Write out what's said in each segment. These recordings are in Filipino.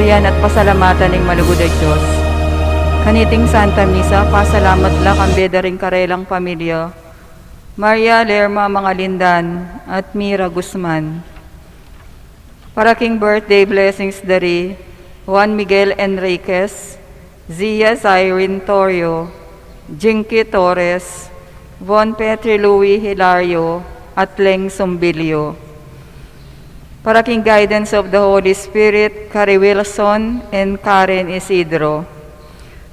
purihan at pasalamatan ng malugod at Diyos. Kaniting Santa Misa, pasalamat la kambeda ring karelang pamilya, Maria Lerma Mangalindan at Mira Guzman. Para king birthday blessings dari Juan Miguel Enriquez, Zia Irene Torio, Jinky Torres, Von Petri Louis Hilario, at Leng Sumbilio. Para king guidance of the Holy Spirit, Carrie Wilson and Karen Isidro.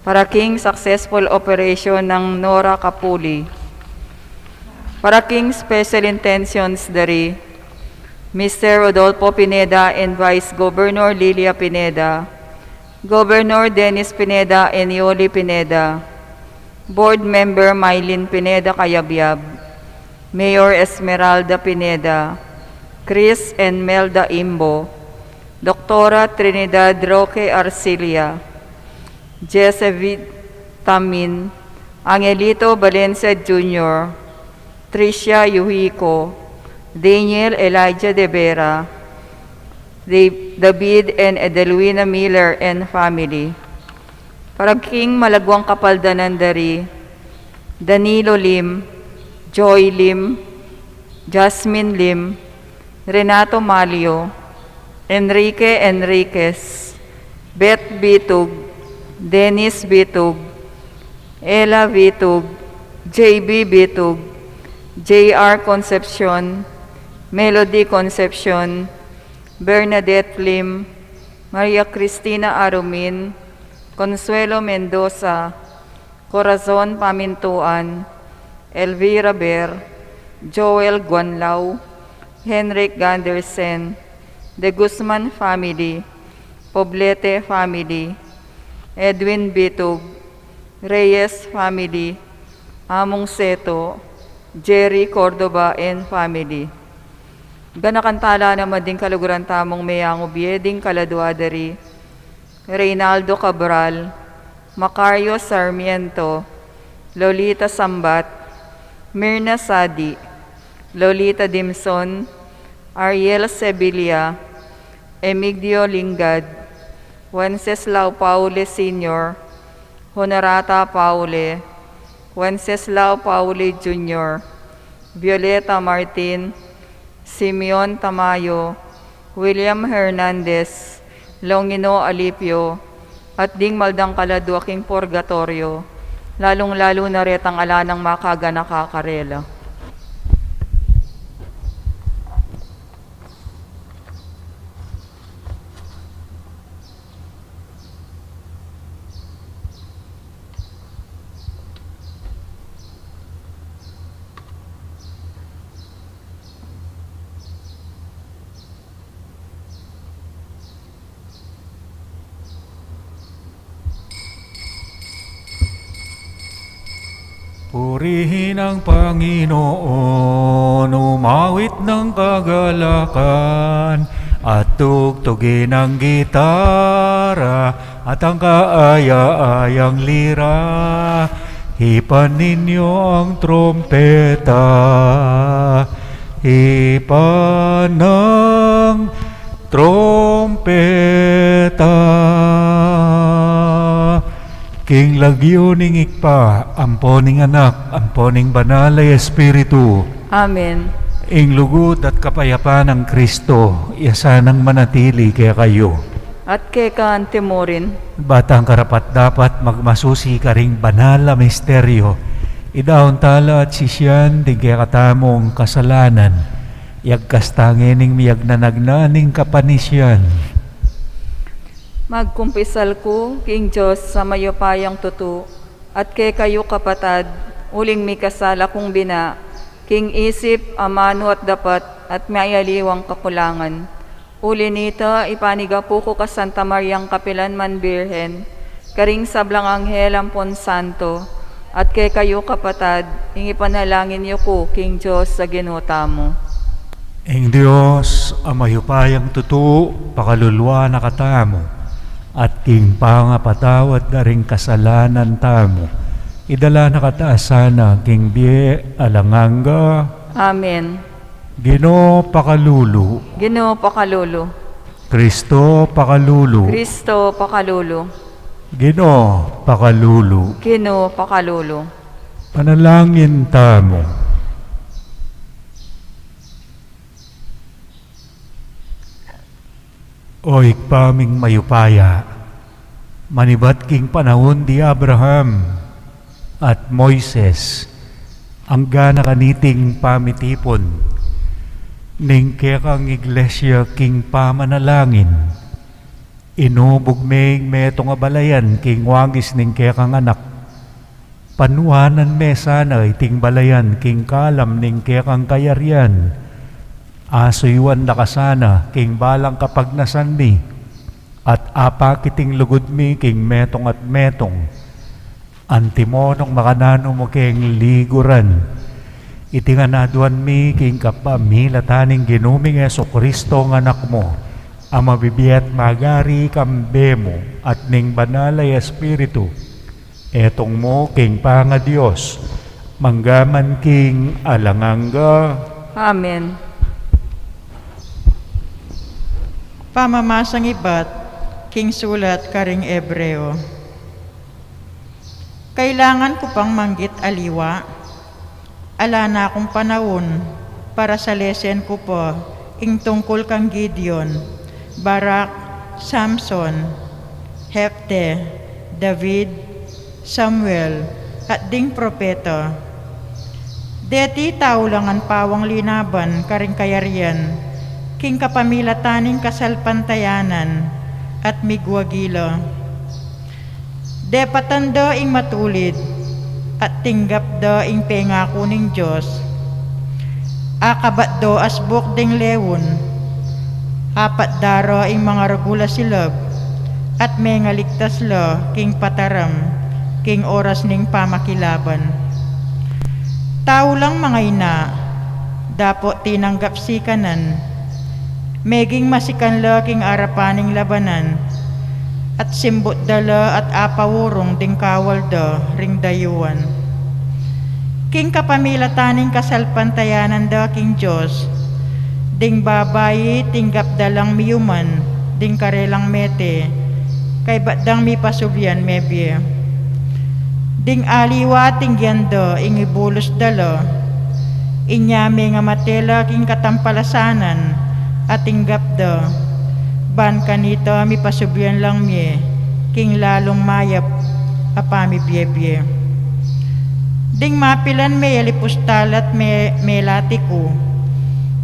Para king successful operation ng Nora Capuli. Para king special intentions dari Mr. Rodolfo Pineda and Vice Governor Lilia Pineda, Governor Dennis Pineda and Yoli Pineda, Board Member Mylene Pineda Cayabyab, Mayor Esmeralda Pineda, Chris and Melda Imbo, Doktora Trinidad Roque Arcilia, Jesse Tamin, Angelito Valencia Jr., Tricia Yuhico, Daniel Elijah De Vera, David and Edelwina Miller and family. Para king Malagwang Kapaldanan dari Danilo Lim, Joy Lim, Jasmine Lim, Renato Malio, Enrique Enriquez, Beth Bitug, Dennis Bitug, Ella Bitug, JB Bitug, JR Concepcion, Melody Concepcion, Bernadette Lim, Maria Cristina Arumin, Consuelo Mendoza, Corazon Pamintuan, Elvira Ber, Joel Guanlao, Henrik Gandersen, De Guzman family, Poblete family, Edwin Bitug, Reyes family, Among Seto, Jerry Cordoba and family. Ganakantala naman din kaluguran tamong mayang ubieding kaladuadari, Reynaldo Cabral, Macario Sarmiento, Lolita Sambat, Mirna Sadi, Lolita Dimson, Ariel Sevilla, Emigdio Lingad, Wenceslao Paule Sr., Honorata Paule, Wenceslao Paule Jr., Violeta Martin, Simeon Tamayo, William Hernandez, Longino Alipio, at ding maldang kaladu aking purgatorio, lalong-lalo na retang ala ng makaga nakakarela. Purihin ang Panginoon, umawit ng kagalakan, at tugtugin ang gitara, at ang kaaya-ayang lira. Hipan ninyo ang trompeta, hipan ng trompeta. King lagyo ning ikpa, amponing anak, amponing banalay espiritu. Amen. Ing lugod at kapayapaan ng Kristo, iasanang manatili kaya kayo. At kay kaan timorin, Batang karapat dapat magmasusi ka ring banal na misteryo. Idahon tala at sisyan, di kaya katamong kasalanan. Yagkastangining miyag nanagnaning kapanisyan. magkumpisal ko, King Diyos, sa mayopayang tutu, at kay kayo kapatad, uling may kasala kong bina, King isip, amano at dapat, at mayaliwang kakulangan. Uli nita, ipanigapo ko ka Santa Mariang Kapilan man Birhen, karing sablang anghel ampon santo, at kay kayo kapatad, ing ipanalangin niyo ko, King Diyos, sa ginuta mo. Ing Diyos, amayupayang tutu, pakalulwa na katamo, at king pangapatawat na ring kasalanan tamo. Idala na kataasana, king bie alanganga. Amen. Ginoo pakalulu, Ginoo pakalolo, Kristo pakalulu, Kristo pakalulu, Ginoo pakalulu, Ginoo pakalulu. panalangin tamo. Oy paming mayupaya, manibat king panahon di Abraham at Moises, ang gana kaniting pamitipon, ning kekang iglesia king pamanalangin, inubog meg metong abalayan king wagis ning kekang anak, panuanan me sana iting balayan king kalam ning kekang kayarian, asuywan nakasana king balang kapag nasan mi, at apakiting lugod mi king metong at metong, antimonong makanano mo king liguran, itinganaduan mi king kapamilataning ginuming Yesu Kristo ng anak mo, ang mabibiyat magari kambe mo at ning banalay Espiritu, etong mo king panga Diyos, manggaman king alanganga. Amen. Pamamasang ibat, king sulat karing Ebreo. Kailangan ko pang manggit aliwa, ala na akong panahon para sa lesen ko po, ing tungkol kang Gideon, Barak, Samson, Hefte, David, Samuel, at ding propeta. Deti tao lang ang pawang linaban karing kayarian, king kapamilataning kasalpantayanan at migwagilo. Depatan do ing matulid at tinggap do ing pengako ning Diyos. Akabat do asbok ding lewon, apat daro ing mga regula silab at may ngaligtas lo king pataram king oras ning pamakilaban. Tao lang mga ina, dapo tinanggap sikanan, meging masikan lo king arapaning labanan, at simbot dala at apawurong ding kawal do ring dayuan. King kapamilataning kasalpantayanan do king Diyos, ding babayi tinggap dalang miyuman, ding karelang mete, kay batdang mi pasubyan mebye. Ding aliwa tingyan do ing ibulos dalo, inyami nga matela king katampalasanan, at tinggap do, ban kanito mi pasubyan lang mi, king lalong mayap apami biyebye. Ding mapilan may alipustal at may latiko,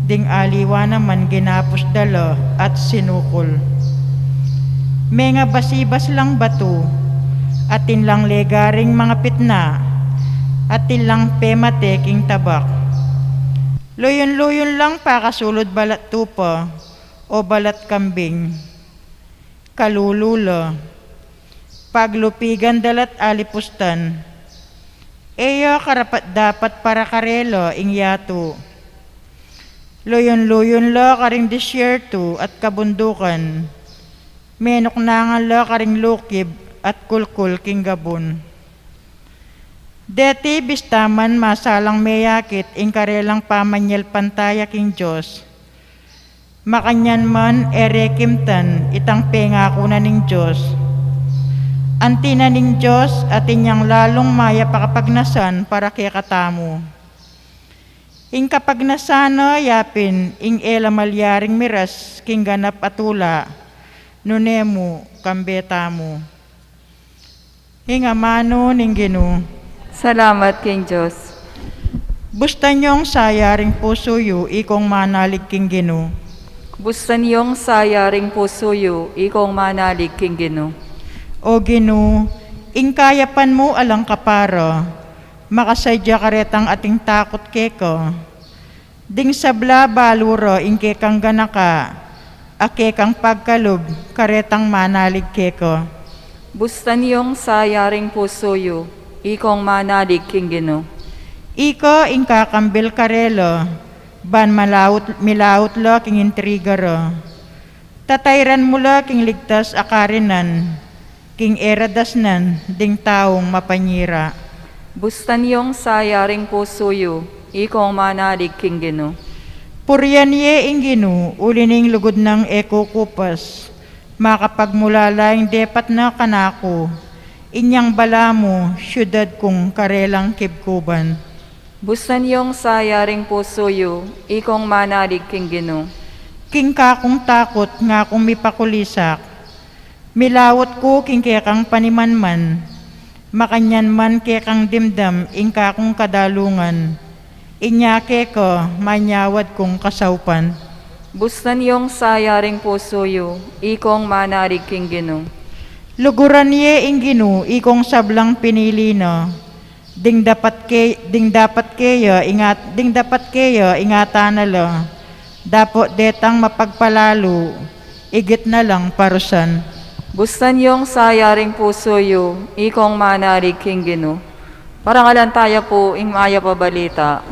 ding aliwa naman ginapos dalo at sinukol. May nga basibas lang bato, atin lang legaring mga pitna, atin lang pemate king tabak. Luyon-luyon lang pakasulod balat tupa o balat kambing. Kalululo, paglupigan dalat alipustan, eyo karapat dapat para karelo ing yato. Luyon-luyon lo karing disyerto at kabundukan, menoknangan lo karing lukib at kulkul king gabon. Deti bistaman masalang mayakit ing karelang pamanyel pantaya king Diyos. Makanyan man erekimtan itang pengako na ning Diyos. Antina ning Diyos at inyang lalong maya pakapagnasan para kay katamo. Ing kapagnasano yapin ing ela malyaring miras king ganap atula, nunemu kambetamo. Ing amano ning Ginoo. Salamat king Diyos. Busta niyong sayaring puso yu, ikong manalig king Ginoo. Busta niyong sayaring pusoyo, ikong manalig king Ginoo. O Ginoo, ing kayapan mo alang kaparo, makasadya karetang ating takot keko. Ding sabla baluro ing kekang ganaka, akekang pagkalub, karetang manalig keko. Busta niyong sayaring pusoyo, ikong manalig king Ginoo. Iko ing kakambil karelo, ban milaut lo king intrigaro. Tatayran mo lo king ligtas akarinan, king eradasnan, ding taong mapanyira. Busta niyong sayaring pusoyo, ikong manalig king Ginoo. Purian ye inginu, ulining lugod ng eko kupas, makapagmulalaing depat na kanako, inyang balamo, syudad kong karelang kibkuban. Busan yung sayaring pusoyo, ikong manalig king Ginoo. King kakong takot nga kung mipakulisak, milawot ko king kekang panimanman, makanyan man kekang dimdam ing kakong kadalungan, inyake ko manyawad kong kasaupan. Busan yung sayaring pusoyo, ikong manalig king Ginoo. Luguran ye inginu ikong sablang pinili no, ding dapat keyo ingatan na lo, dapat detang mapagpalalo, igit na lang parusan. Busan yung sayaring pusoyo, ikong manalig king Ginoo. Parangalan tayo po ing maya pabalita.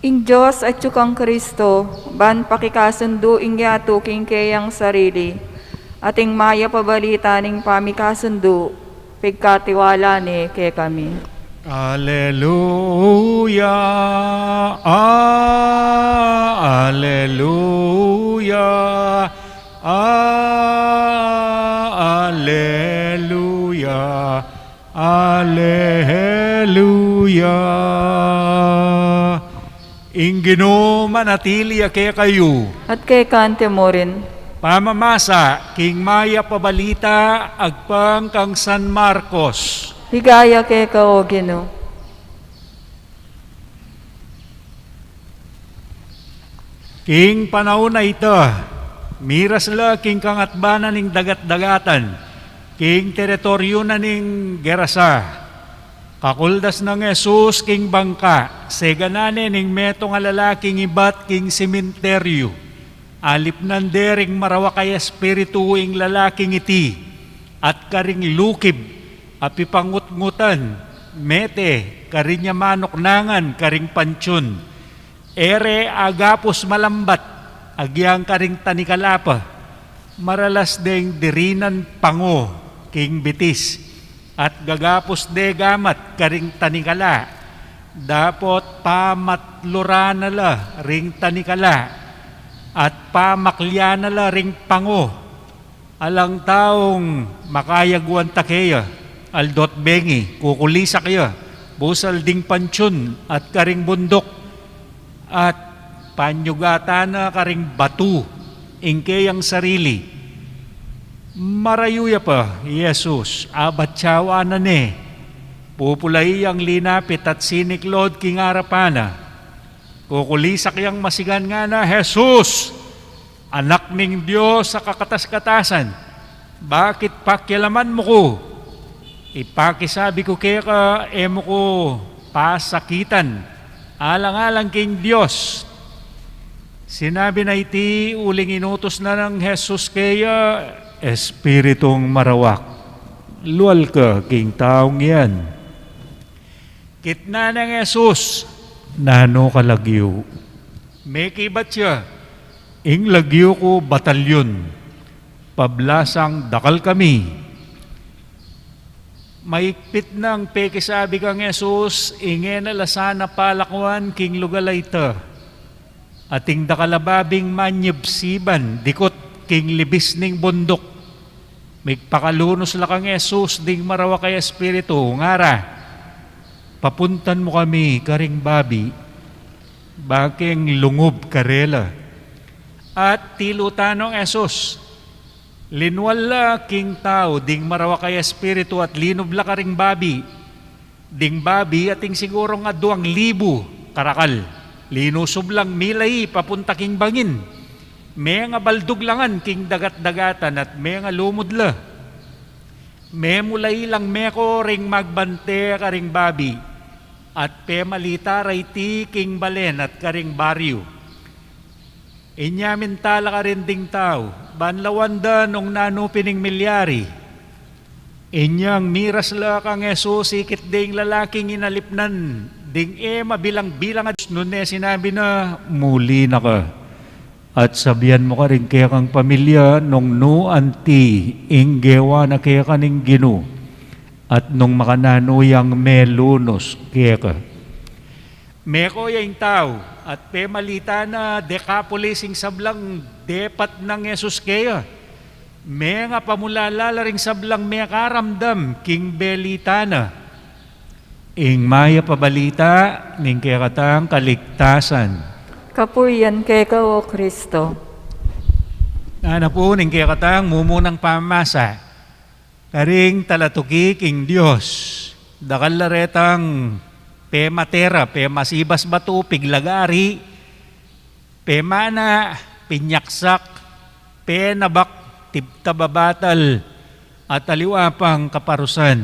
Ing Diyos at tsukang Kristo, ban pakikasundo ing yato king kayang sarili, ating maya pabalita ning pamikasundo, pigkatiwala ni kay kami. Alleluia, Alleluia, Alleluia, Alleluia. Ingino manatili ake kayo. At kay kante mo rin, Pamamasa, king maya pabalita, agpang kang San Marcos. higaya kay kao Ginoo. King panahon na ito, miras la king kangatbanan ning dagat-dagatan, king teritoryo na ning Gerasa. Kakuldas ng Jesus king bangka, seganane ning meto nga lalaking ibat king sementeryo. Alip nan dering marawakay espiritu ing lalaking iti, at karing lukib, api pangut-ngutan, mete, karinya manoknangan, karing pansyon. Ere agapos malambat, agyang karing tanikalapa, maralas deng dirinan pango, king bitis, at gagapos de gamat karing tanikala, dapot pamatlura na la ring tanikala, at pamaklya na la ring pango, alang taong makayagwan takeya, aldot bengi, kukulisa kaya, busal ding pansyon at karing bundok, at panyugata na karing batu, ingkayang sarili. Marayuya pa, Jesus, abatsawa na ne, pupulay ang linapit at siniklod king arapana, kukulisak yang masigan nga na, Jesus, anak ning Diyos sa kakatas-katasan, bakit pakialaman mo ko? Ipakisabi ko kaya ka, emo ko pasakitan, alang-alang king Diyos. Sinabi na iti, uling inutos na ng Jesus kaya, Espiritong marawak, luwal ka king taong yan. Kitna ng Jesus, nano ka lagyo. May kibat siya, ing lagyo ko batalyon, pablasang dakal kami. Maikpit ng pekisabi kang Jesus, ingen alasana palakwan king lugalay ta. Ating dakalababing manyebsiban, dikot king libis ning bundok. Migpakalunos la kang Jesus, ding marawa kay Espiritu, ngara. Papuntan mo kami, karing babi, baking lungob karela. At tilutanong Jesus, linwala king tao, ding marawa kay Espiritu at linubla karing babi. Ding babi ating siguro nga 2,000 karakal. Linusub lang milay papunta king bangin. May nga balduglangan king dagat-dagatan at may nga lumudla. May mulay lang meko ring magbante karing babi. At pe malita ti king balen at karing baryo. Inyamin tala ka rin ding tao, banlawanda nung nanupining milyari. Inyang miras la kang Jesus, ikit ding lalaking inalipnan, ding mabilang-bilang at nun sinabi na, muli na ka. At sabihan mo ka rin kaya kang pamilya, nung no anti, inggewa na kaya kaning ginu, at nung makananuyang melunos kaya ka. Meko yung tao, at pemalita na dekapolising sablang depat ng Jesus kaya. May nga pamulalala ring sablang may karamdam, king belitana. Ing maya pabalita, ning kaya katang kaligtasan. Kapurian kay ka o Kristo. Ano po, ning kaya katang mumunang pamasa. Karing talatuki king Diyos. Dakal laretang pematera, pemasibas batu, piglagari, pemana, pinyaksak, penabak, tibtababatal, at aliwapang kaparusan.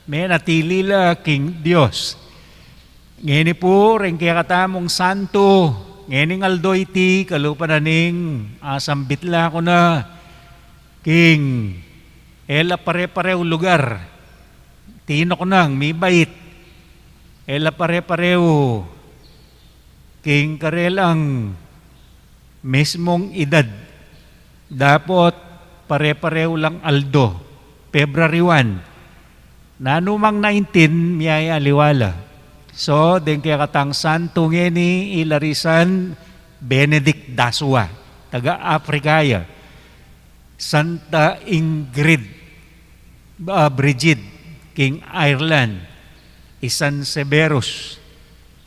May natilila king Diyos. Ngini po, rin kaya katamong santo, ngining aldoy ti, kalupananing, asambitla ko na, king, ela pare-parew lugar, tinok nang, may bait, ela pare-parew, king karelang, mismong edad, dapat pare-pareho lang aldo. February 1. Nanumang 19, miyaya aliwala. So, din kaya katang santo ngeni ilarisan Benedict Daswa, taga Afrikaya. Santa Ingrid Brigid, King Ireland. Isan Severus.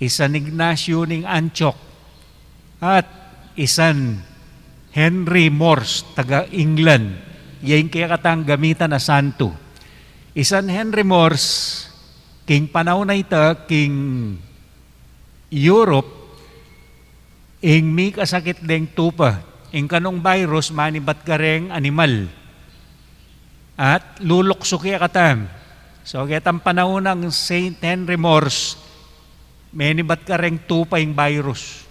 Isan Ignacio ning Antioch. At isan Henry Morse, taga England. Yan kaya katang gamitan na santo. Isan Henry Morse, king panahon na ita, king Europe, ing mi kasakit deng tupa. Ing kanong virus, manibat ka reng animal. At lulukso kaya katam. So, kaya tam panahon ng Saint Henry Morse, manibat ka reng tupa yung virus.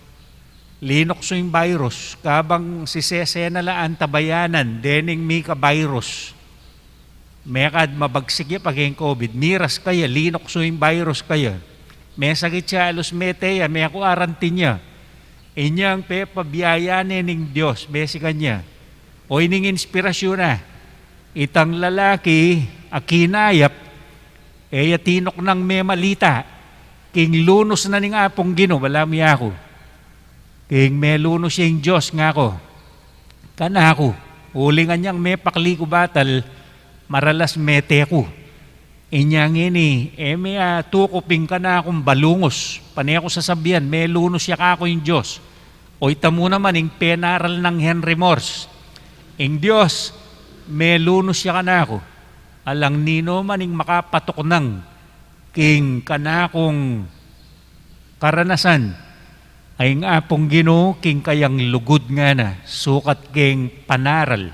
Linokso yung virus, kabang si Sesena laan tabayanan, dening mika virus. Mekad mabagsik ya pag yung COVID, miras kaya, linokso yung virus kaya. May sakit siya, alos meteya, may ako arantin niya. Inyang pabiyayanin ng Diyos, besi kanya. O ining inspirasyon na, itang lalaki, akinayap, tinok ng may malita, king lunos na ning apong gino, wala mi ako. King meluno siyang Diyos nga ko. Kana ako. Ulingan niyang may pakli ko batal, maralas mete ko. Inyang ini, may tukuping ka na akong balungos. Panay ako sasabihan, meluno siya ka ako yung Diyos. O itamo naman, yung penaral ng Henry Morse. Ing Diyos, meluno siya ka na ako. Alang nino man yung makapatok ng king kanakong karanasan. Ay nga pong Ginoo king kayang lugod nga na, sukat king panaral.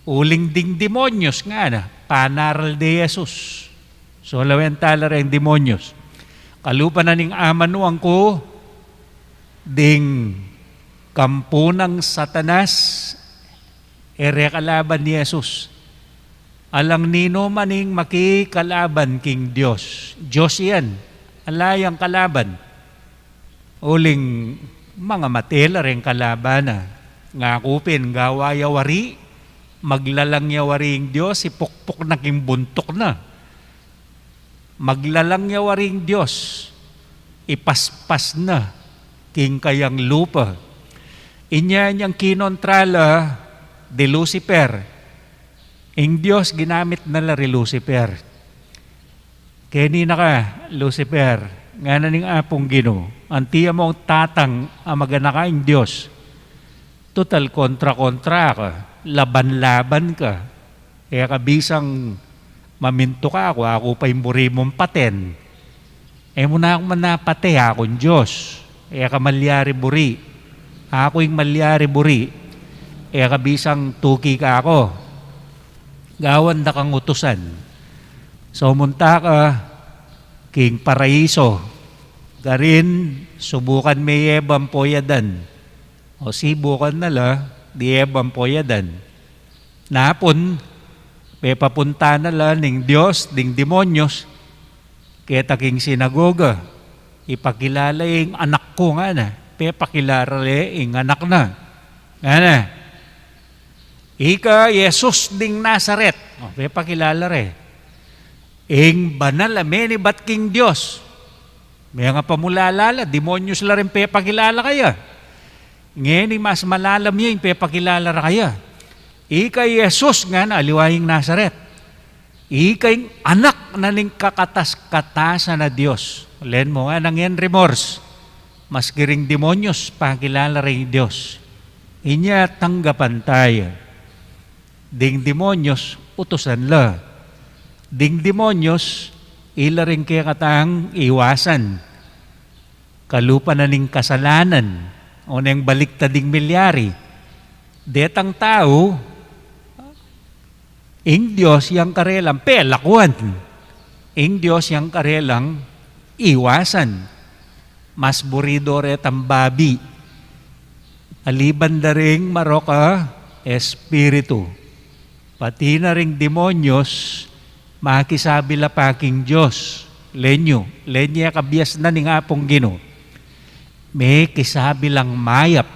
Uling ding demonyos nga na, panaral de Jesus. So lawen tala rin demonyos. Kalupa na ning amanuang ko, ding kampo ng Satanas, ere kalaban ni Jesus. Alang nino maning makikalaban king Diyos. Diyos yan. Alayang kalaban. Uling mga matela rin kalaban nga kupin, gawayawari, maglalangyawari ang Diyos, ipukpok na king buntok na. Maglalangyawari ang Diyos, ipaspas na king kayang lupa. Inya niyang kinontrala de Lucifer. Ang Diyos ginamit na lari Lucifer. Kaya na ka, Lucifer, nga na ning apong Ginoo, antiya mo ang tatang ang maganakaing Diyos. Total kontra-kontra ka, laban-laban ka. Kaya kabisang maminto ka ako pa yung buri mong paten. Muna akong manapate, akong Diyos. Kaya ka malyari buri. Ako yung malyari buri. Kaya kabisang tuki ka ako. Gawan na kang utusan. So munta ka, king paraiso, garin, subukan may ebang poyadan. O sibukan na la, di ebang poyadan. Napon, Pe papunta na la ning Dios, ding demonyos, kaya king sinagoga, ipakilala yung anak ko nga na, pe pakilala yung anak na. Nga na. Ika, Jesus ding Nazaret, pe pakilala re. Ing banal ameni bat king Dios. May nga pamulalala, demonyos la rin pe pakilala kaya. Ngayon mas malalam yun, pe pakilala ra kaya. Ika Jesus nga na, aliwaying Nazaret. Ika yung anak na ning kakatas-katasan na Diyos. Len mo nga nang yan remorse. Mas giring demonyos, pakilala rin Diyos. Inya tanggapan tayo. Ding demonyos, utusan la. Ding demonyos, ila rin kaya katang iwasan. Kalupa na ning kasalanan. O nang baliktad ding milyari. Detang tao, ing Diyos yang karelang pelakwan. Ing Diyos yang karelang iwasan. Mas burido retang babi. Aliban na ring maroka espiritu. Pati na ring demonyos, makisabi la paking Diyos. Lenya kabias na ning apong Gino. May kisabi lang mayap.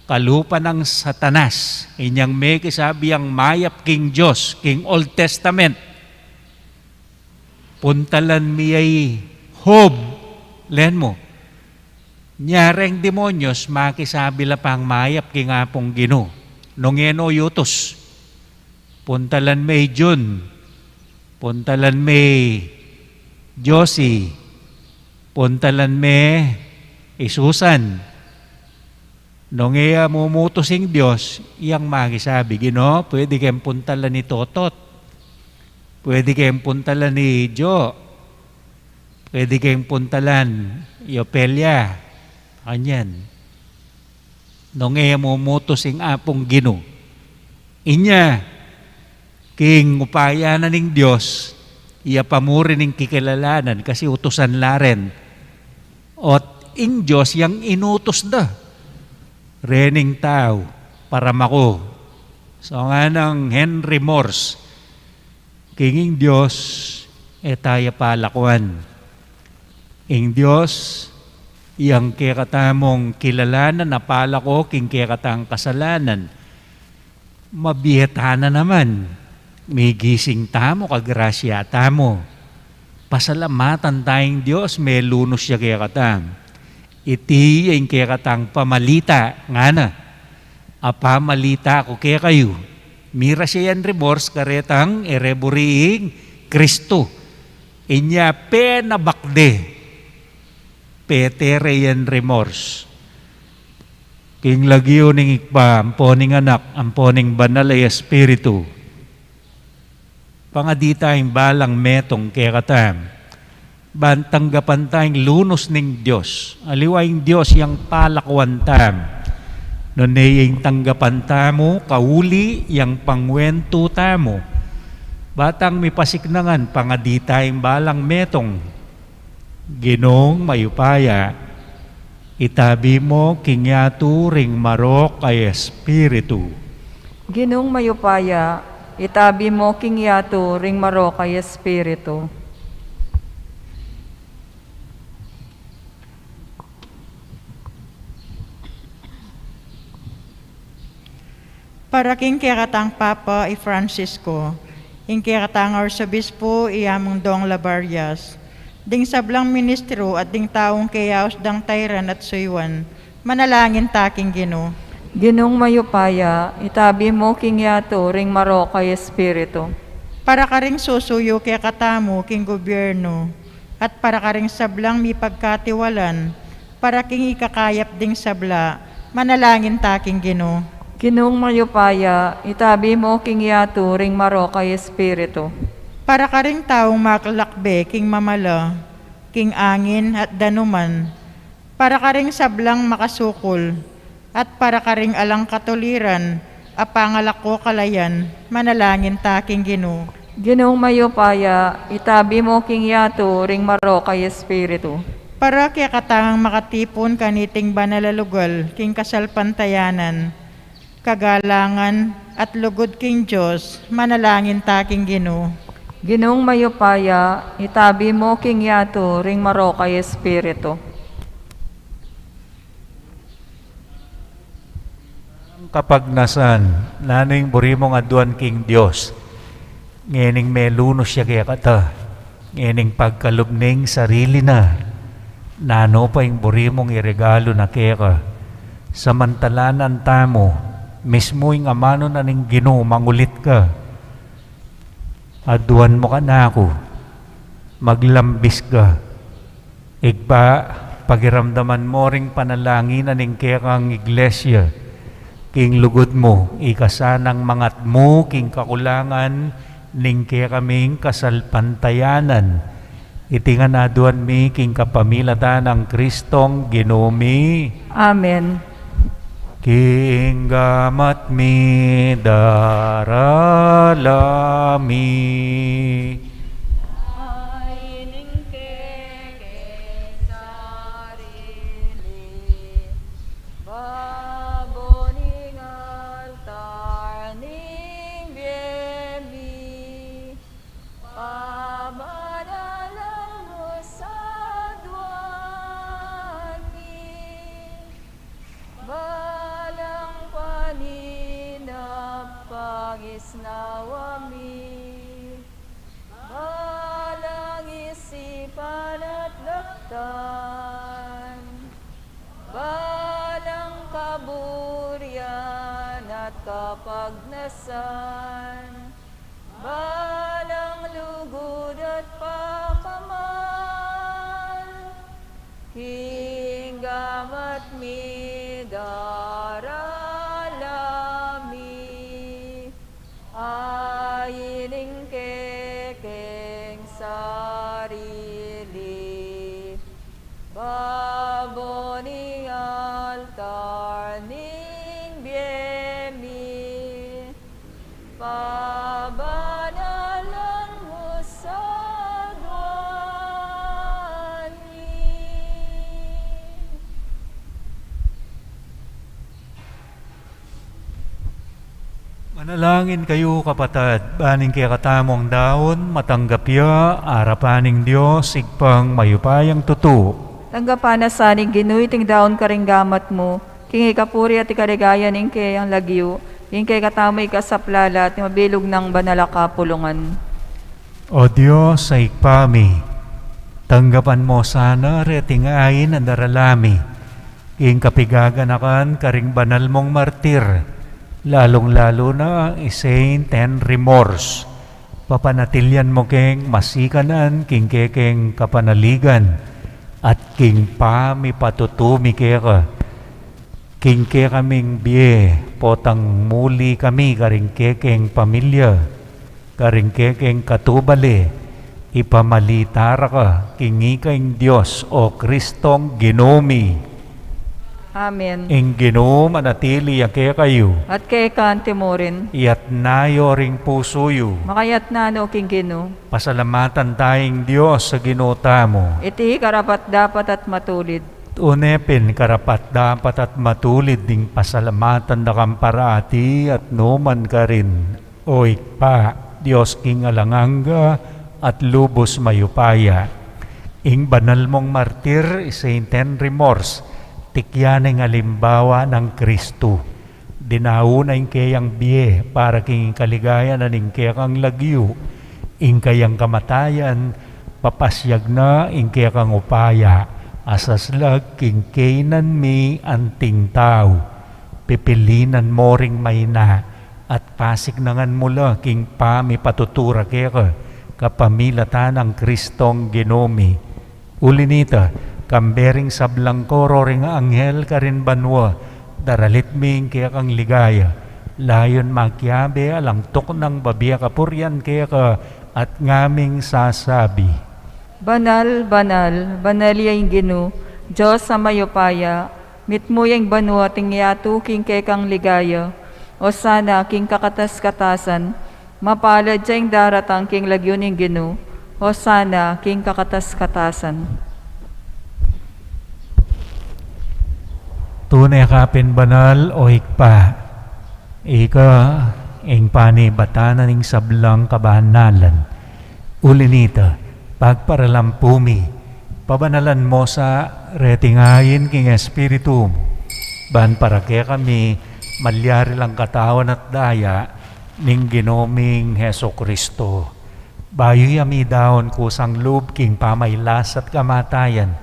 Kalupa ng Satanas. Inyang may kisabi ang mayap king Diyos, king Old Testament. Puntalan miyay Hob. Len mo. Nyareng demonyos, makisabi la pang mayap king apong Gino. Nongeno yutos. Puntalan may Jun. Puntalan may Josie. Puntalan may Isusan. Nung mumutosing Diyos, iyang magisabi, Gino, pwede kayong puntalan ni Totot. Pwede kayong puntalan ni Jo. Pwede kayong puntalan Yopelia. Kanyan. Nung mumutosing apong Gino. Inya, king upaya na ning Diyos, iya pamuri ning kikilalanan kasi utusan la rin. Ot ing Diyos yang inutos da. Rening tao para mako. So nga ng Henry Morse, kinging Diyos etaya palakuan. Ing Diyos yang kikatamong kilalanan na palako king kikatang kasalanan. Mabiyetana naman. May gising tamo, kagrasya tamo. Pasalamatan tayong Diyos, may lunos siya kikatam. Iti yung kikatang pamalita nga na. Apamalita ko kaya kayo. Mira siya yan remorse karetang ereburiing Kristo. Inya penabakde. Petere yan remorse. King lagyo ning ikpa, amponing anak, amponing banal ay espiritu. Pangadita yung balang metong kikatam. Bantanggapan tayong lunos ning Diyos. Aliwaying Diyos yang palakwan tam. Noneying tanggapan tamo, kauli yang pangwento tamo. Batang may pasiknangan, pangadita yung balang metong. Ginong mayupaya, itabi mo kinyato ring marok ay espiritu. Ginong mayupaya, itabi mo kingyato ring marok ay espiritu. Para king kikatang Papa Francisco, king kikatang Arzobispo iamong Dong Labarias, ding sablang ministro at ding taong kayaos dang Tayran at Suywan, manalangin taking Gino. Ginong mayupaya, itabi mo kingyato ring marok ay espiritu. Para ka ring susuyo kay katamo king gobyerno, at para ka ring sablang mi pagkatiwalan, para king ikakayap ding sabla, manalangin taking Gino. Ginong mayupaya, itabi mo kingyato ring marok ay espiritu. Para ka ring taong makalakbe king mamala, king angin at danuman, para ka ring sablang makasukol, at para ka ring alang katuliran, apangalako kalayan, manalangin taking Gino. Ginong mayupaya, itabi mo kingyato ring marok ay espiritu. Para kaya katangang makatipon kaniting banalalugal, king kasalpantayanan, kagalangan at lugod king Diyos, manalangin taking Ginoo. Ginong mayupaya, itabi mo king yato ring maro kay Espiritu. Kapag nasan, naning burimong aduan king Diyos, ngening meluno siya kaya kata, ngening pagkalubning sarili na, nano pa yung burimong iregalo na kaya ka, samantalanan tamo, mismo yung amano na ning Ginoo, mangulit ka, aduan mo ka na ako, maglambis ka, igba, pagiramdaman mo ring panalangin na ning kaya kang iglesia, king lugod mo, ikasanang mangat mo, king kakulangan, ning kaya kaming kasalpantayanan. Itingan aduan mi, king kapamilatan ng Kristong Ginoo. Amen. King gamat mi daralami. Nawami, balang isipan at laktan, balang kaburian at kapagnasan, balang lugod at pakamal, hinggamat mi daralami. Ayining kekeng sarili, baboning altar ning biyemi, pabanalan mo sa duwani. Manalangin kayo kapatad, baning kaya katamong daon, matanggap ya, arapaning Diyos, igpang mayupayang tutu. Tanggapan na saning Ginoo ting daon karing gamat mo, king ikapuri at ikaligaya ning kayang lagyo, king kay katamay kasaplala at mabilog ng banala kapulungan. O Diyos sa ikpami, tanggapan mo sana retingain ang daralami, king kapigaganakan karing banal mong martir, lalong-lalo na Saint Henry Morse. Papanatilyan mo keng masikanan, king kekeng kapanaligan, at king pami patutumi keka. King ke kaming biye, potang muli kami karing kekeng pamilya, karing kekeng katubali, ipamalitara ka, king ikang Diyos o Kristong Ginoo. Amen. Ing Ginoo manatili kaya kayo, At kay kante mo rin, iyat nayo ring pusoyo. makayat na no king Ginoo. Pasalamatan tayong Diyos sa ginota mo. Iti karapat dapat at matulid. Unepin karapat dapat at matulid ding pasalamatan na kamparati at numan ka rin. O ikpa, Diyos king alanganga at lubos mayupaya. Ing banal mong martir, Saint Henry Morse, tikyaning alimbawa ng Kristo. Dinauna ing kayang biye para king kaligaya na ning kayang lagyo. Ing kayang kamatayan, papasyag na ing kayang upaya. Asaslag king kainan mi anting tao. Pipilinan mo ring mayna at pasiknangan mula king pami patutura kaya kapamilatan ng Kristong Ginoo. Ulinita, kambering sablang koro ring anghel karin banwa, daralit ming kaya kang ligaya, layon magyabe alang tok ng babiya kapuryan kaya ka at ngaming sasabi. Banal, banal, banal yung Ginoo, Diyos sa mayupaya, mitmo yung banwa ting yato king kekang ligaya, o sana king kakatas-katasan, mapalad yung daratang king lagyo ning Ginoo, o sana king kakatas-katasan. Tunay kapin banal o hikpa, Ika, ing panibatanan ning sablang kabanalan. Ulinita, pagparalampumi, pabanalan mo sa retingayin king Espiritu mo. Ban para kaya kami, malyari lang katawan at daya, ning ginoming Heso Kristo. Bayo yami daon kusang loob king pamaylas at kamatayan,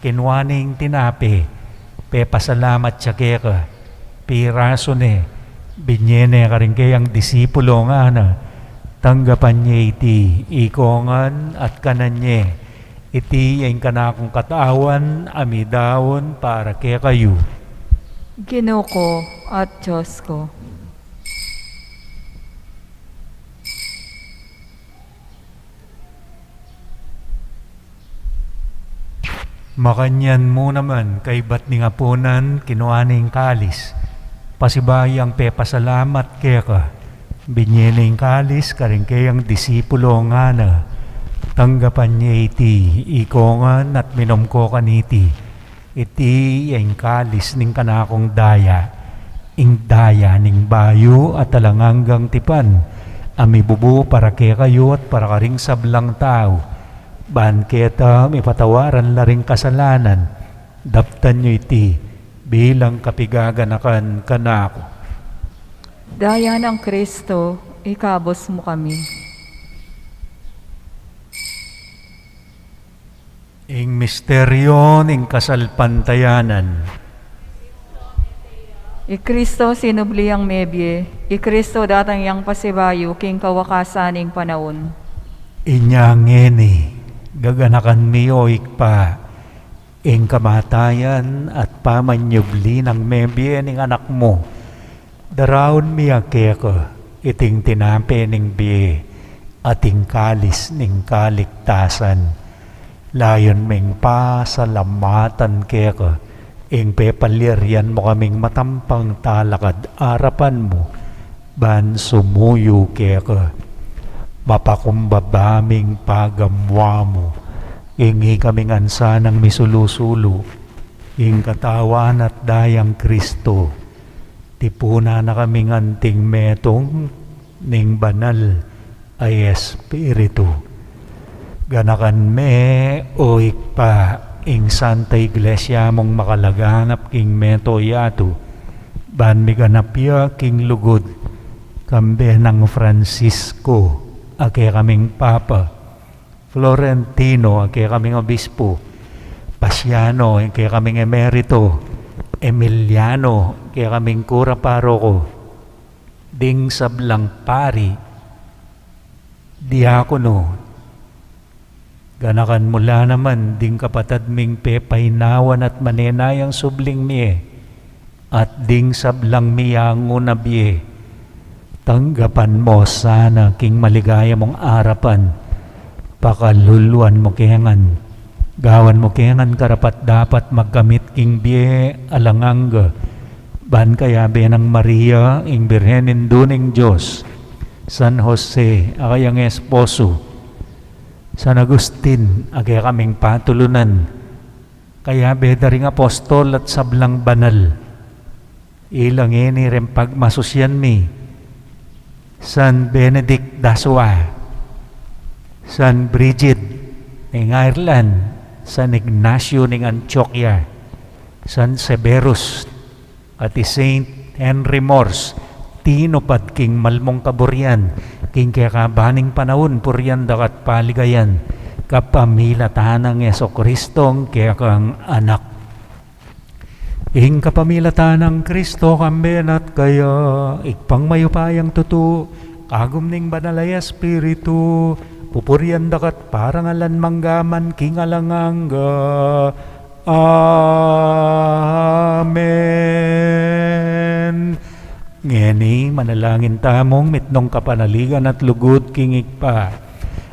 kinwaning tinapi, pepasalamat siya kaya piraso ne, binyene ka rin kayang disipulo nga na, tanggapan niya iti, ikongan at kanan niya, iti yung kanakong katawan, amidawon para kaya kayo. Ginoo ko at Diyos ko. Makanyan mo naman kay ba't ni ngapunan kinuaning kalis. Pasibayang pepasalamat kaya ka. Binyening kalis karing kayang disipulo nga na. Tanggapan niya iti, ikongan at minom ko kaniti. Iti yung kalis ning kanakong daya. Ing daya ning bayo at talanganggang tipan. Ami bubu para kaya kayo at para karing sablang tao. Ban keta ipatawaran la ring kasalanan, daptan nyo iti bilang kapigaganakan kanako. Daya ng Kristo, ikabos mo kami. Ing misteryo ning kasalpantayanan. I-Kristo sinubli ang mebye, I-Kristo datang yang pasibayo king kawakasaning panahon. Inyangeni, gaganakan mi o ikpa, ing kamatayan at pamanyubli ng mebye ning anak mo. Darawon mi akeko, iting tinape ning biye, ating kalis ning kaligtasan. Layon ming pasalamatan keko, ing pepaliryan mo kaming matampang talakad arapan mo, ban sumuyo keko. Mapakumbabaming pagamwa mo, ingi kaming ansa ng misulusulo, ing katawan at dayang Kristo, tipuna na kaming anting metong, ning banal ay Espiritu. Ganakan me o ikpa, ing Santa Iglesia mong makalaganap king meto yato, ban mi ganapya king lugod, kambe ng Francisco, ake kaming Papa, Florentino, ake kaming Obispo, Pasiano, ake kaming Emerito, Emiliano, ake kaming Kura Paroko, ding sablang pari, diakono, ganakan mula naman ding kapatad ming pepainawan at manenayang subling miye, at ding sablang miyango na biye, tanggapan mo sana king maligaya mong arapan, pakaluluan mo kengan, gawan mo kengan karapat dapat magkamit king biye alanganga, ban kaya benang Maria, ing Birhenin duning Diyos, San Jose, akayang esposo, San Agustin, agay kaming patulunan, kaya bedaring apostol at sablang banal, ilang ini rin pagmasusyan mi, San Benedict Daswa, San Bridget ng Ireland, San Ignacio ng Antioquia, San Severus, at Saint Henry Morse, tinupad king malmong kaburian, king kakabaning panahon, puryan dakat paligayan, kapamilatan ng Yeso Kristong kang anak. Ing kapamilatan ng Kristo kambenat kaya, ikpang mayupayang tutu, kagum ning banalay Espiritu, pupuryan dakat parangalan manggaman king alangangga. Amen. Ngeni manalangin tamong mitnong kapanaligan at lugod king ikpa,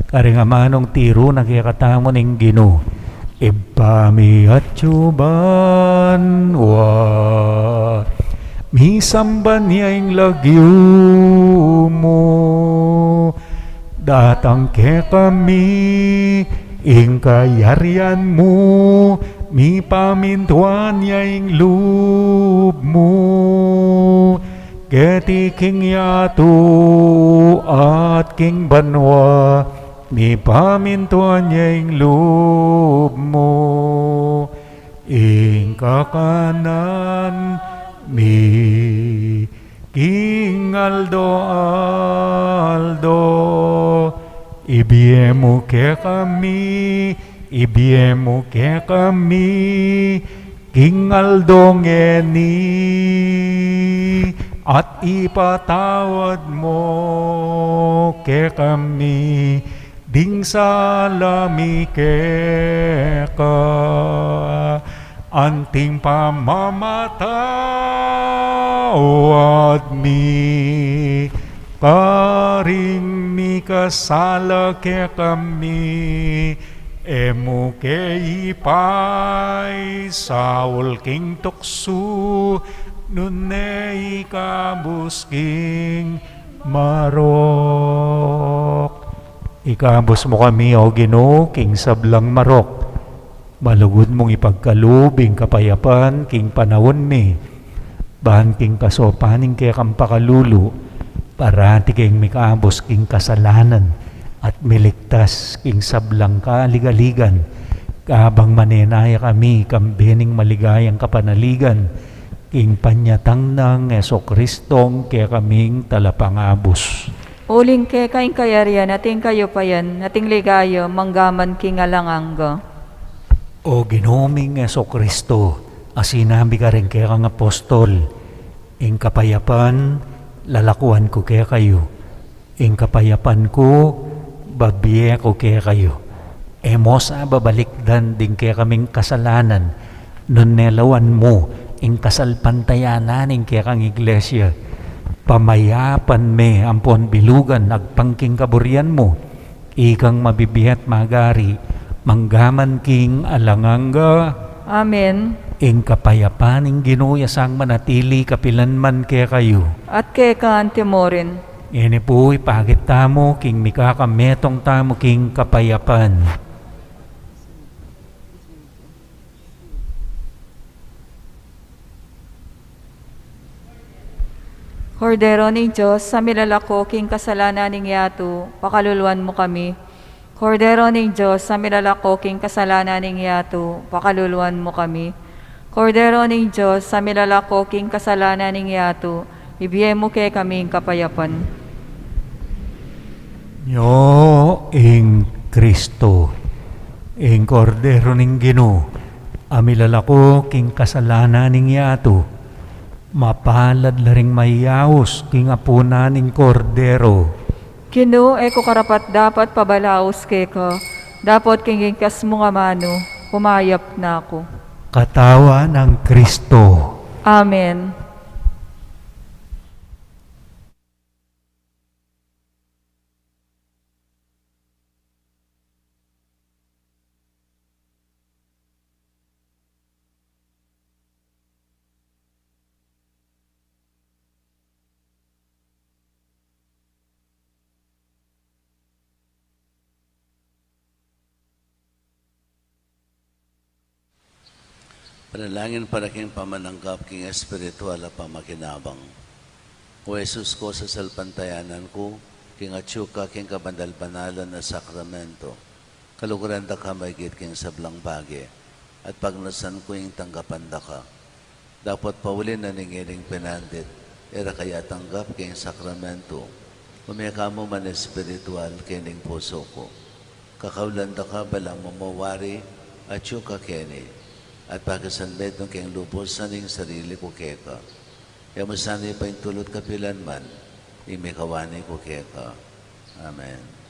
karingamanong tiro na kiyakatamo ning Ginoo. Ibami at yuban wa misamban niyang lagyo mo, datang ke kami ing kayarian mo, mi pamintuan niyang loob mo, Geti king yatu at king banwa, mi pamintuan niya loob mo, ing kakanan mi king Aldo, ibiemo ke kami, king Aldo ngeni, at ipatawad mo ke kami, ding salami ka, anting pamamatawad mi, karing mi kasala ke kami, emo ke ipay saul king tuksu, nunay kabusking marok. Ikabos mo kami, O Ginoo, king sablang marok. Malugod mong ipagkalubing kapayapan, king panahon ni. Bahan king kasopaning kaya kang pakalulu, parati king mikabos king kasalanan, at miligtas king sablang kaligaligan. Kabang manenaya kami, kambening maligayang kapanaligan, king panyatang ng Jesucristong kaya kaming talapangabos. Uling ke kaing kayarian, nating kayo pa yan, nating ligayo, manggaman king alangangga. O Ginoming Jesucristo, asinambi ka rin kaya kang apostol, ing kapayapan, lalakuan ko kaya kayo, ing kapayapan ko, babiye ko kaya kayo. Emosa babalikdan din kaya kaming kasalanan, nun nelawan mo, ing kasalpantayanan ing kaya kang iglesia, pamayapan me ampon bilugan agpangking kaburian mo, ikang mabibihat magari, manggaman king alangangga. Amen. Ing kapayapan ing Ginoo sang manatili kapilanman kaya kayo. At ke kaan timorin. Ine po ipagit tamo king mikakametong tamo king kapayapan. Kordero ni Diyos, sa milalako king kasalanan ning yatu, pakaluluan mo kami. Kordero ni Diyos, sa milalako king kasalanan ning yatu, pakaluluan mo kami. Kordero ni Diyos, sa milalako king kasalanan ning yatu, ibigay mo kay kaming kapayapan. Yo ing Kristo, ing Kordero ning Ginoo, amilalako king kasalanan ning yatu, mapalad laring mayaos king apuna ning Kordero. Ginoo, eko karapat dapat pabalaos keka, dapat king kas mo nga mano, pumayap na ako. Katawa ng Kristo. Amen. Panalangin para king pamananggap king espiritual at pamakinabang. O Jesus ko sa salpantayanan ko, king atyuka king kabandal-banalan na sakramento, kaluguran da ka maigit king sablang bagi, at pagnasan ko yung tanggapan da ka. Dapat paulin na ningiling pinandit, era kaya tanggap king sakramento, umiyaka mo man espiritual kining puso ko. Kakaulan da ka balang mamawari, atyuka kini, at pagkasanbet ng kayang lubos sa ning sarili ko keka. Kaya masanay pa yung tulot kapilan man, imikawani ko keka. Amen.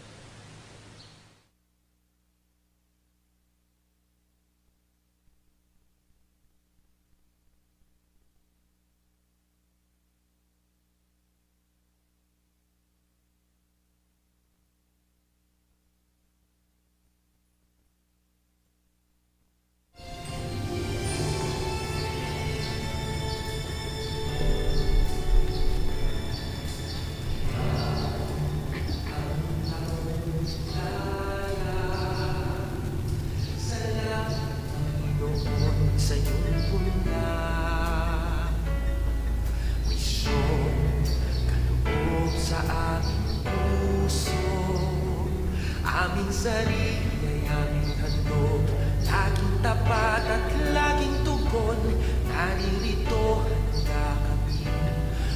sarili ay aming handog, laging tapat at laging tugon, naririto handa kami,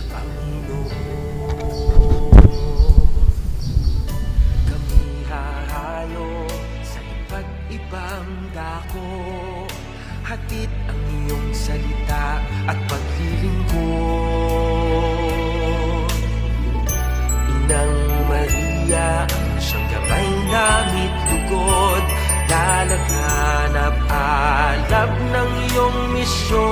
Panginoon. Kami hahayo sa iba't ibang dako, hatid ang iyong salita at paglilingkod. Inang Maria, ang siyang gabay namit lugod, lalaghanap alab ng iyong misyon.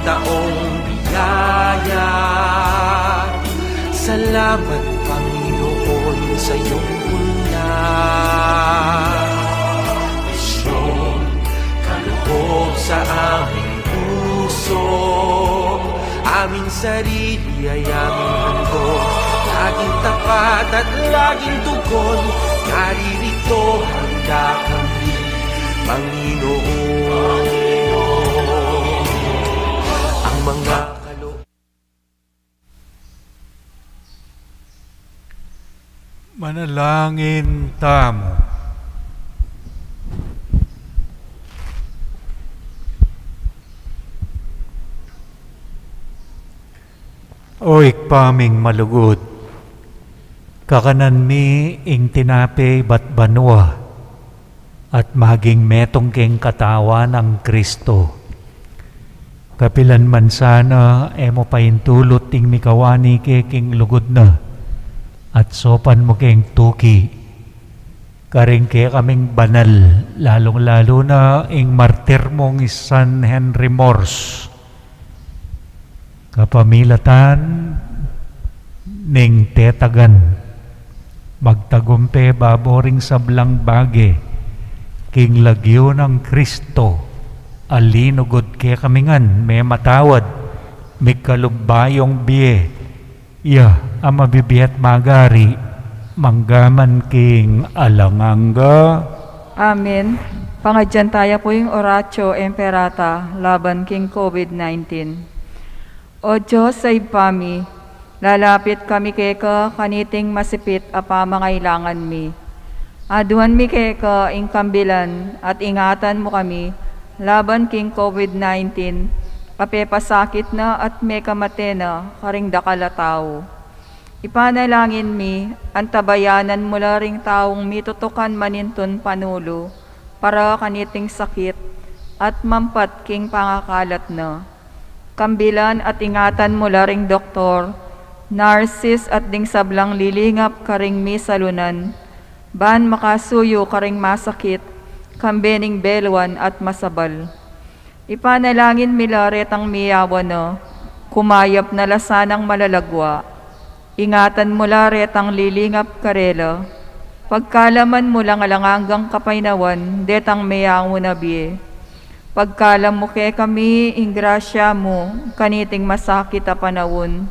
Taong biyaya, salamat Panginoon sa iyong unyag. Misyon, kaloob sa aming puso, aming sarili ay aming handog, laging tapat at laging tugon, naririto handa kami, Panginoon. Ang mga Manalangin tamo. O ikpaming malugod, kakanan mi ing tinape bat banwa, at maging metong keng katawan ang Kristo. Kapilan man sana emo paintulot ting mikawani ke king lugod na, at sopan mo keng tuki. Karing ke kaming banal, lalong-lalo na ing martir mong San Henry Morse. Kapamilatan ning tetagan, magtagumpe baboring sablang bage, king lagyo ng Kristo, alinugod ke kamingan, may matawad, may kalubayong biye, ang mabibiyat magari, manggaman king alanganga. Amen. Pangadyan tayo po yung Oratio Imperata laban king COVID-19. O Diyos sa ipami, lalapit kami keka kaniting masipit a pamangailangan mi. Aduan mi keka ing kambilan at ingatan mo kami laban king COVID-19, kapepasakit na at may kamate na karing dakalataw. Ipanalangin mi, antabayanan mula ring taong mitutukan maninton panulo, para kaniting sakit at mampat king pangakalat na. Kambilan at ingatan mula ring doktor, narsis at ding sablang lilingap karing mi salunan, ban makasuyo karing masakit, kambening belwan at masabal. Ipanalangin milaret ang miyawa na, kumayap na lasanang malalagwa. Ingatan mula retang lilingap karela, pagkalaman mo lang alangangang kapainawan, detang miyawa na biye. Pagkalam mo kay kami, ingrasya mo, kaniting masakit a panawon.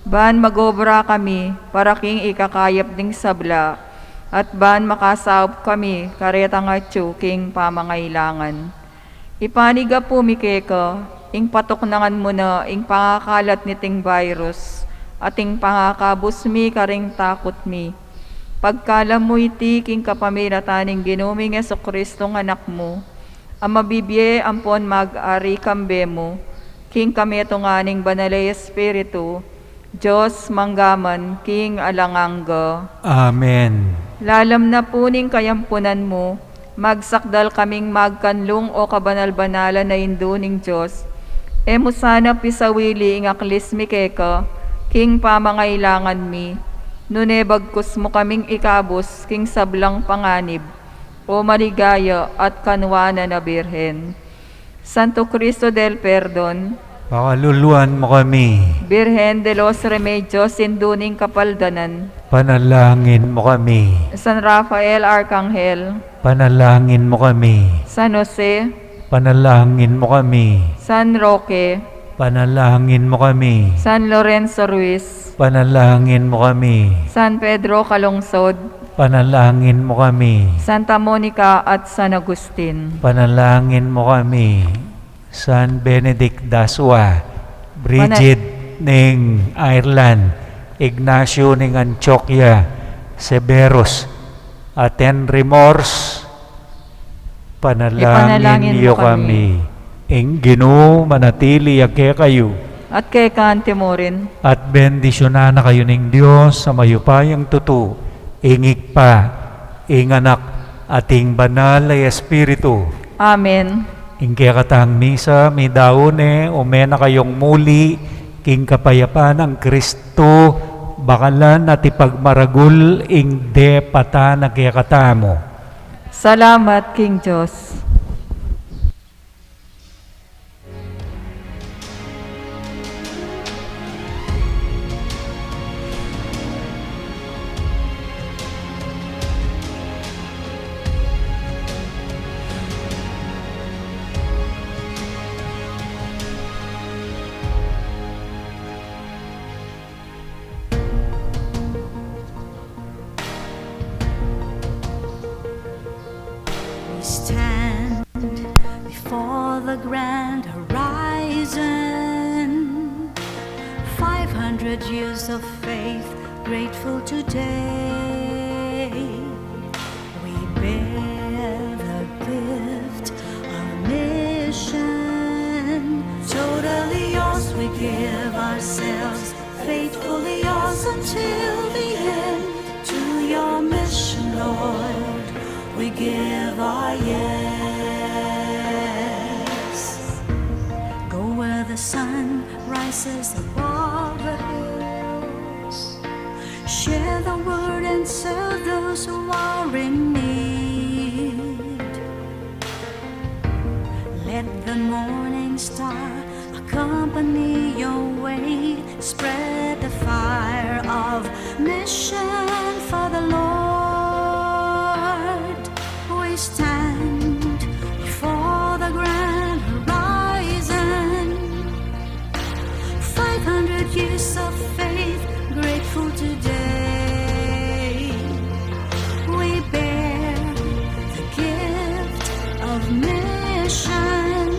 Ban magobra kami, para king ikakayap ding sabla, at ban makasaop kami, karetang atyo king pamangailangan. Ipaniga po mi keka, ing patuknangan mo na, ing pangakalat niting virus, ating pangakabus mi karing takot mi. Pagkalam mo iti king kapamilataning ginuming Jesucristong anak mo, ang mabibye ampon mag-ari kambe mo, king kameto nganing banalay Espiritu, Diyos manggaman, king alanganga. Amen. Lalam na puning kayampunan mo, magsakdal kaming magkanlong o kabanal-banalan na induning Diyos. Emo sana pisawili ing aklis mi keka, king pamangailangan mi, nunebagkus mo kaming ikabos, king sablang panganib, o maligaya at kanwana na Birhen. Santo Cristo del Perdon, Pakaluluan mo kami, Birhen de los Remedios, induning kapaldanan, panalangin mo kami, San Rafael Arcangel, panalangin mo kami, San Jose, panalangin mo kami, San Roque, panalangin mo kami, San Lorenzo Ruiz, panalangin mo kami, San Pedro Calungsod, panalangin mo kami, Santa Monica at San Agustin. panalangin mo kami, San Benedict Daswa, Bridget ning Ireland, Ignacio ning Antioquia, Severus, at Henry Morse, panalangin niyo kami. Ing Ginoo manatili ake kayo. At kay kaante mo rin. At bendisyonan na kayo ning Dios sa mayupayang tutu, ingig pa, ing anak, ating banal ay Espiritu. Amen. Ing kaya katang misa, may daone, umena kayong muli, king kapayapaan ng Kristo, bakalan at ipagmaragul, ing de pata na kaya katamo. Salamat, King Diyos. We stand before the grand horizon. 500 years of faith, grateful today. We bear the gift of mission. Totally yours, we give ourselves. Faithfully yours until the end. To your mission, Lord, we give our yes. Go where the sun rises above the hills. Share the word and serve those who are in need. Let the morning star accompany your way. Spread the fire of mission for the Lord. We stand before the grand horizon. 500 years of faith, grateful today. We bear the gift of mission.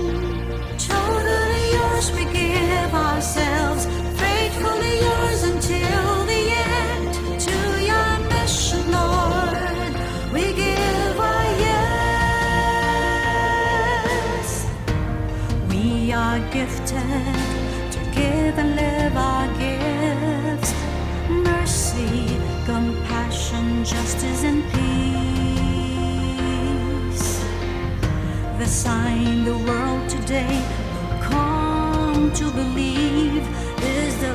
Totally yours, we give ourselves. Faithfully yours until the end. To your mission, Lord, we give our yes. We are gifted to give and live our gifts. Mercy, compassion, justice, and peace. The sign the world today will come to believe is the